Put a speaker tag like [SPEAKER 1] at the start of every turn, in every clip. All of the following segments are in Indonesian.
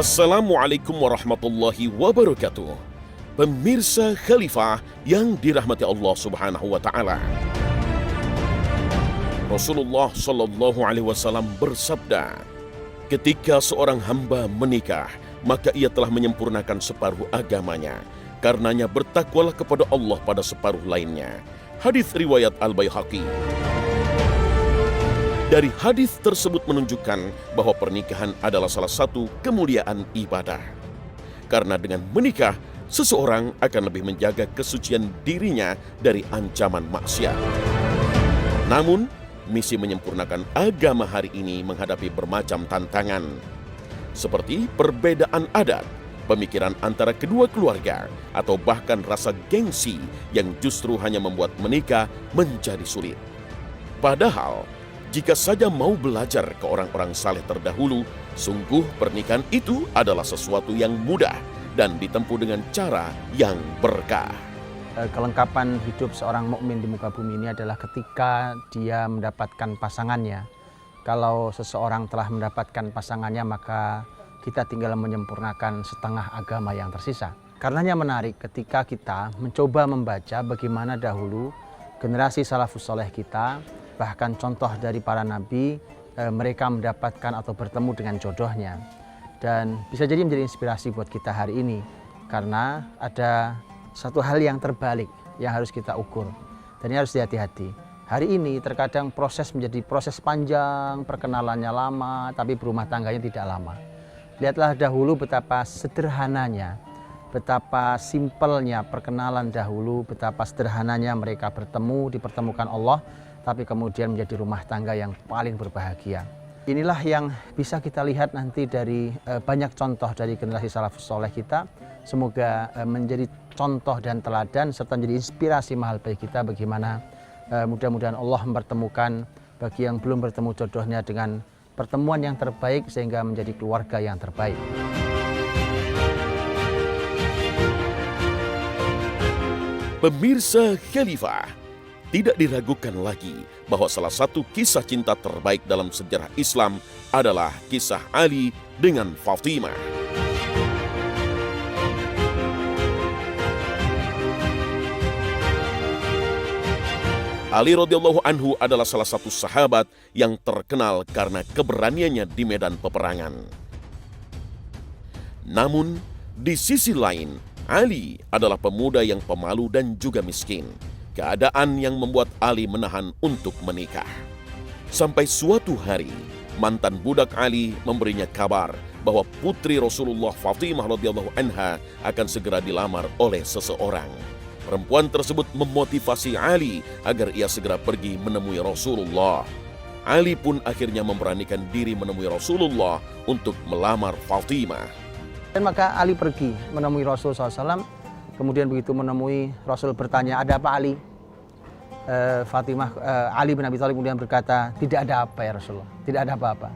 [SPEAKER 1] Assalamualaikum warahmatullahi wabarakatuh. Pemirsa Khalifah yang dirahmati Allah Subhanahu wa taala. Rasulullah sallallahu alaihi wasallam bersabda, ketika seorang hamba menikah, maka ia telah menyempurnakan separuh agamanya. Karenanya bertakwalah kepada Allah pada separuh lainnya. Hadis riwayat Al-Baihaqi. Dari hadis tersebut menunjukkan bahwa pernikahan adalah salah satu kemuliaan ibadah. Karena dengan menikah, seseorang akan lebih menjaga kesucian dirinya dari ancaman maksiat. Namun, misi menyempurnakan agama hari ini menghadapi bermacam tantangan. Seperti perbedaan adat, pemikiran antara kedua keluarga, atau bahkan rasa gengsi yang justru hanya membuat menikah menjadi sulit. Padahal, jika saja mau belajar ke orang-orang saleh terdahulu, sungguh pernikahan itu adalah sesuatu yang mudah dan ditempuh dengan cara yang berkah.
[SPEAKER 2] Kelengkapan hidup seorang mukmin di muka bumi ini adalah ketika dia mendapatkan pasangannya. Kalau seseorang telah mendapatkan pasangannya, maka kita tinggal menyempurnakan setengah agama yang tersisa. Karenanya menarik ketika kita mencoba membaca bagaimana dahulu generasi salafus soleh kita, bahkan contoh dari para nabi, mereka mendapatkan atau bertemu dengan jodohnya. Dan bisa jadi menjadi inspirasi buat kita hari ini. Karena ada satu hal yang terbalik yang harus kita ukur. Dan ini harus hati-hati. Hari ini terkadang proses menjadi proses panjang, perkenalannya lama, tapi berumah tangganya tidak lama. Lihatlah dahulu betapa sederhananya, betapa simpelnya perkenalan dahulu, betapa sederhananya mereka bertemu, dipertemukan Allah, tapi kemudian menjadi rumah tangga yang paling berbahagia. Inilah yang bisa kita lihat nanti dari banyak contoh dari generasi salafus soleh kita. Semoga menjadi contoh dan teladan serta menjadi inspirasi mahal bagi kita bagaimana mudah-mudahan Allah mempertemukan bagi yang belum bertemu jodohnya dengan pertemuan yang terbaik sehingga menjadi keluarga yang terbaik.
[SPEAKER 1] Pemirsa Khalifah, tidak diragukan lagi bahwa salah satu kisah cinta terbaik dalam sejarah Islam adalah kisah Ali dengan Fatimah. Ali radhiyallahu anhu adalah salah satu sahabat yang terkenal karena keberaniannya di medan peperangan. Namun, di sisi lain, Ali adalah pemuda yang pemalu dan juga miskin. Keadaan yang membuat Ali menahan untuk menikah. Sampai suatu hari, mantan budak Ali memberinya kabar bahwa putri Rasulullah Fatimah radhiyallahu anha akan segera dilamar oleh seseorang. Perempuan tersebut memotivasi Ali agar ia segera pergi menemui Rasulullah. Ali pun akhirnya memberanikan diri menemui Rasulullah untuk melamar Fatimah.
[SPEAKER 2] Dan maka Ali pergi menemui Rasul SAW. Kemudian begitu menemui, Rasul bertanya, ada apa Ali? Ali bin Abi Thalib kemudian berkata, tidak ada apa ya Rasulullah, tidak ada apa-apa.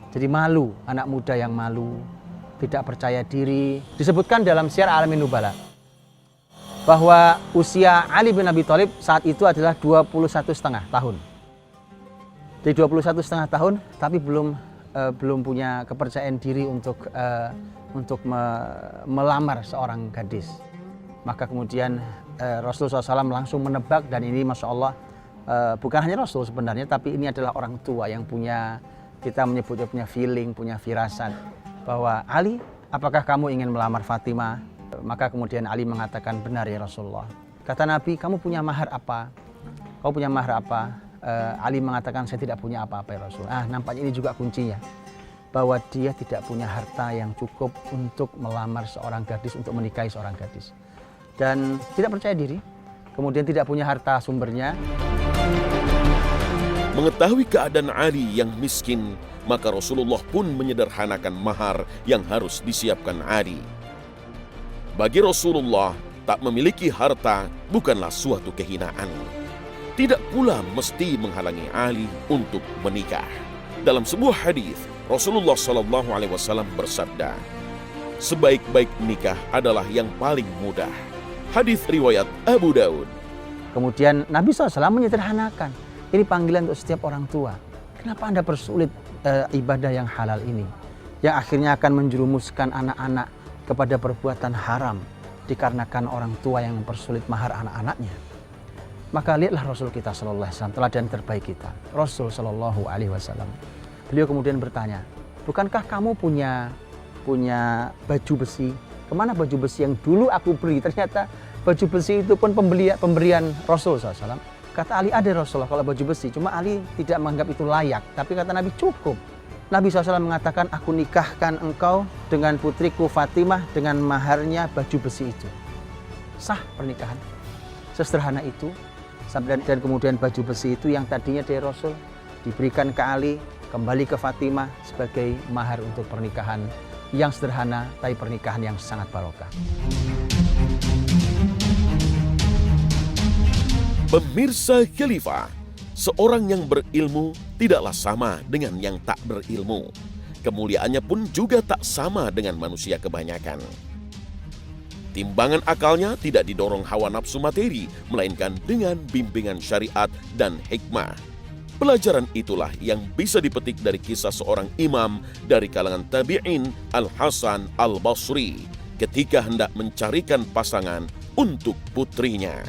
[SPEAKER 2] Jadi malu, anak muda yang malu, tidak percaya diri. Disebutkan dalam Syiar Alamin Nubala bahwa usia Ali bin Abi Thalib saat itu adalah 21,5 tahun. Jadi 21,5 tahun, tapi belum punya kepercayaan diri untuk melamar seorang gadis. Maka kemudian Rasulullah SAW langsung menebak, dan ini Masya Allah bukan hanya Rasul sebenarnya, tapi ini adalah orang tua yang punya, kita menyebutnya punya feeling, punya firasat bahwa Ali, apakah kamu ingin melamar Fatimah? Maka kemudian Ali mengatakan, benar ya Rasulullah. Kata Nabi, kamu punya mahar apa? Kau punya mahar apa? Ali mengatakan, saya tidak punya apa-apa ya Rasul. Nampaknya ini juga kuncinya, bahwa dia tidak punya harta yang cukup untuk melamar seorang gadis, untuk menikahi seorang gadis. Dan tidak percaya diri, kemudian tidak punya harta sumbernya.
[SPEAKER 1] Mengetahui keadaan Ali yang miskin, maka Rasulullah pun menyederhanakan mahar yang harus disiapkan Ali. Bagi Rasulullah, tak memiliki harta bukanlah suatu kehinaan. Tidak pula mesti menghalangi Ali untuk menikah. Dalam sebuah hadis, Rasulullah SAW bersabda, sebaik-baik nikah adalah yang paling mudah. Hadis riwayat Abu Daud.
[SPEAKER 2] Kemudian Nabi SAW menyederhanakan. Ini panggilan untuk setiap orang tua. Kenapa Anda persulit ibadah yang halal ini? yang akhirnya akan menjerumuskan anak-anak kepada perbuatan haram dikarenakan orang tua yang mempersulit mahar anak-anaknya. Maka lihatlah Rasul kita sallallahu alaihi wasallam, teladan terbaik kita, Rasul sallallahu alaihi wasallam. Beliau kemudian bertanya, bukankah kamu punya baju besi? Kemana baju besi yang dulu aku beli? Ternyata baju besi itu pun pemberian Rasul SAW. Kata Ali, ada Rasulullah kalau baju besi. Cuma Ali tidak menganggap itu layak. Tapi kata Nabi, cukup. Nabi SAW mengatakan, aku nikahkan engkau dengan putriku Fatimah dengan maharnya baju besi itu. Sah pernikahan. Sesederhana itu. Dan kemudian baju besi itu yang tadinya dari Rasul diberikan ke Ali, kembali ke Fatimah sebagai mahar untuk pernikahan yang sederhana, tapi pernikahan yang sangat barokah.
[SPEAKER 1] Pemirsa Khalifah, seorang yang berilmu tidaklah sama dengan yang tak berilmu. Kemuliaannya pun juga tak sama dengan manusia kebanyakan. Timbangan akalnya tidak didorong hawa nafsu materi, melainkan dengan bimbingan syariat dan hikmah. Pelajaran itulah yang bisa dipetik dari kisah seorang imam dari kalangan tabi'in, Al-Hasan Al-Basri, ketika hendak mencarikan pasangan untuk putrinya.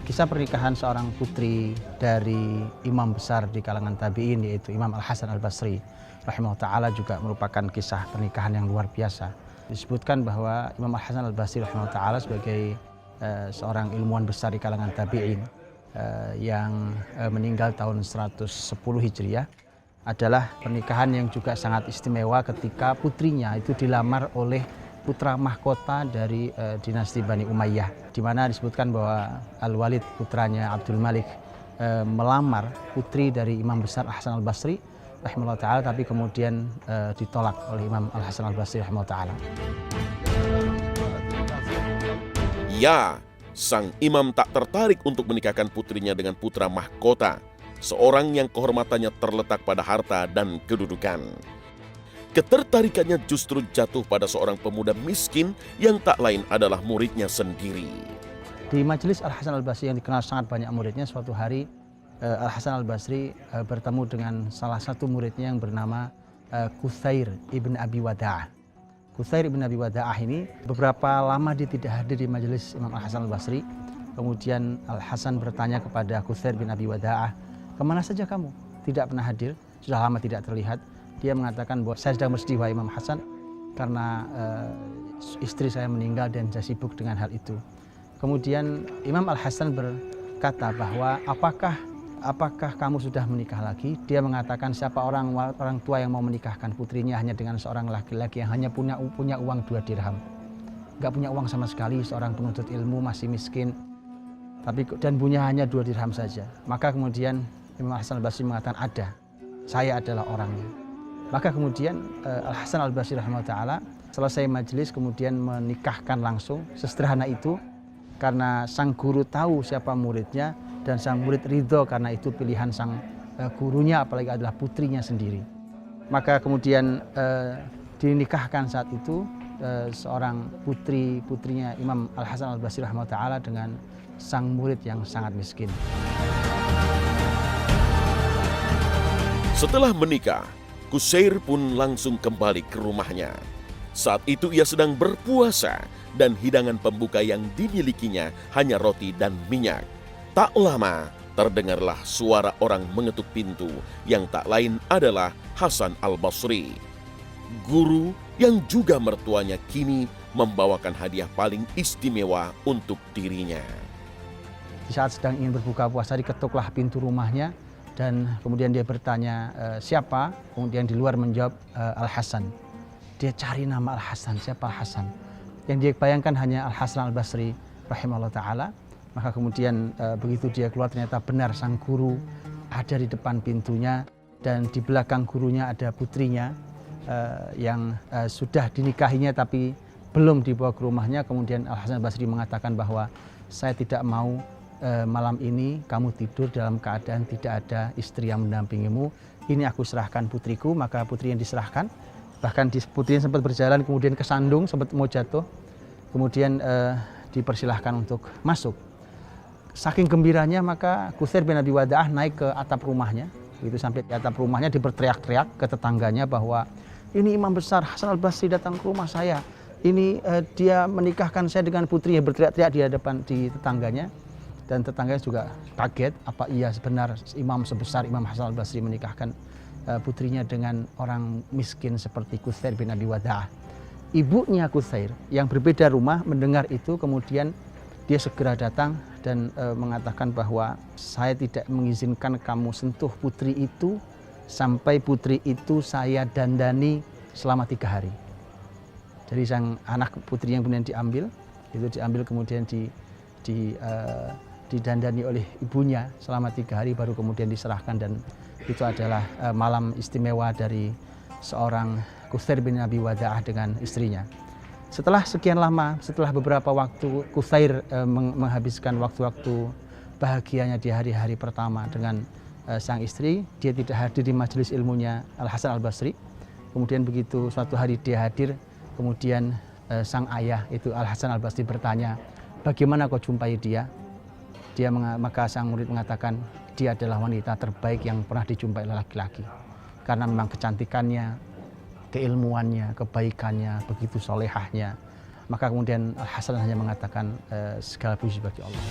[SPEAKER 2] Kisah pernikahan seorang putri dari imam besar di kalangan tabi'in, yaitu Imam Al-Hasan Al-Basri rahimahullah ta'ala, juga merupakan kisah pernikahan yang luar biasa. Disebutkan bahwa Imam Al-Hasan Al-Basri rahimahullah ta'ala sebagai seorang ilmuwan besar di kalangan tabi'in yang meninggal tahun 110 Hijriah, adalah pernikahan yang juga sangat istimewa ketika putrinya itu dilamar oleh putra mahkota dari dinasti Bani Umayyah, di mana disebutkan bahwa Al-Walid putranya Abdul Malik melamar putri dari Imam besar Al-Hasan Al-Basri rahimahullah ta'ala, tapi kemudian ditolak oleh Imam Al-Hasan Al-Basri rahimahullah ta'ala.
[SPEAKER 1] Ya, sang imam tak tertarik untuk menikahkan putrinya dengan putra mahkota, seorang yang kehormatannya terletak pada harta dan kedudukan. Ketertarikannya justru jatuh pada seorang pemuda miskin yang tak lain adalah muridnya sendiri.
[SPEAKER 2] Di majelis Al-Hasan Al-Basri yang dikenal sangat banyak muridnya, suatu hari Al-Hasan Al-Basri bertemu dengan salah satu muridnya yang bernama Quthair ibn Abi Wada'ah. Quthair ibn Abi Wada'ah ini beberapa lama dia tidak hadir di majelis Imam Al-Hasan Al-Basri. Kemudian Al-Hasan bertanya kepada Quthair bin Abi Wada'ah, kemana saja kamu? Tidak pernah hadir, sudah lama tidak terlihat. Dia mengatakan bahwa saya sedang bersedih, wahai Imam Hasan, karena istri saya meninggal dan saya sibuk dengan hal itu. Kemudian Imam Al-Hasan berkata bahwa apakah kamu sudah menikah lagi? Dia mengatakan, siapa orang tua yang mau menikahkan putrinya hanya dengan seorang laki-laki yang hanya punya uang 2 dirham. Nggak punya uang sama sekali, seorang penuntut ilmu, masih miskin, dan punya hanya 2 dirham saja. Maka kemudian Imam Hasan Al-Basri mengatakan, ada, saya adalah orangnya. Maka kemudian Al-Hasan Al-Basri rahimahullah ta'ala selesai majelis kemudian menikahkan langsung, sesederhana itu, karena sang guru tahu siapa muridnya dan sang murid ridho karena itu pilihan sang gurunya, apalagi adalah putrinya sendiri. Maka kemudian dinikahkan saat itu seorang putrinya Imam Al-Hasan Al-Basri rahimahullah ta'ala dengan sang murid yang sangat miskin.
[SPEAKER 1] Setelah menikah, Quthair pun langsung kembali ke rumahnya. Saat itu ia sedang berpuasa dan hidangan pembuka yang dimilikinya hanya roti dan minyak. Tak lama terdengarlah suara orang mengetuk pintu yang tak lain adalah Hasan Al-Basri. Guru yang juga mertuanya kini membawakan hadiah paling istimewa untuk dirinya.
[SPEAKER 2] Di saat sedang ingin berbuka puasa diketuklah pintu rumahnya. Dan kemudian dia bertanya, siapa? Kemudian di luar menjawab, Al-Hasan. Dia cari nama Al-Hasan, siapa Al-Hasan? Yang dia bayangkan hanya Al-Hasan Al-Basri rahimahullah ta'ala. Maka kemudian begitu dia keluar, ternyata benar sang guru ada di depan pintunya. Dan di belakang gurunya ada putrinya yang sudah dinikahinya tapi belum dibawa ke rumahnya. Kemudian Al-Hasan Al-Basri mengatakan bahwa saya tidak mau malam ini kamu tidur dalam keadaan tidak ada istri yang mendampingimu. Ini aku serahkan putriku. Maka putri yang diserahkan, bahkan putrinya sempat berjalan kemudian kesandung, sempat mau jatuh, kemudian dipersilahkan untuk masuk. Saking gembiranya maka Quthair bin Abi Wada'ah naik ke atap rumahnya. Begitu sampai di atap rumahnya dia berteriak-teriak ke tetangganya bahwa ini imam besar Hasan al-Basri datang ke rumah saya. Ini dia menikahkan saya dengan putri, yang berteriak-teriak di tetangganya. Dan tetangganya juga kaget, apa iya benar imam sebesar Imam Hasan al-Basri menikahkan putrinya dengan orang miskin seperti Quthair bin Abi Wada'ah. Ibunya Quthair yang berbeda rumah mendengar itu, kemudian dia segera datang dan mengatakan bahwa saya tidak mengizinkan kamu sentuh putri itu sampai putri itu saya dandani selama 3 hari. Jadi sang anak putri yang kemudian diambil kemudian didandani oleh ibunya selama 3 hari, baru kemudian diserahkan. Dan itu adalah malam istimewa dari seorang Quthair bin Abi Wada'ah dengan istrinya. Setelah sekian lama, setelah beberapa waktu Quthair menghabiskan waktu-waktu bahagianya di hari-hari pertama dengan sang istri, dia tidak hadir di majelis ilmunya Al-Hasan al-Basri. Kemudian begitu suatu hari dia hadir, kemudian sang ayah itu Al-Hasan al-Basri bertanya, bagaimana kau jumpai dia? Maka sang murid mengatakan, dia adalah wanita terbaik yang pernah dijumpai oleh laki-laki. Karena memang kecantikannya, keilmuannya, kebaikannya, begitu solehahnya. Maka kemudian Al-Hasan hanya mengatakan segala puji bagi Allah.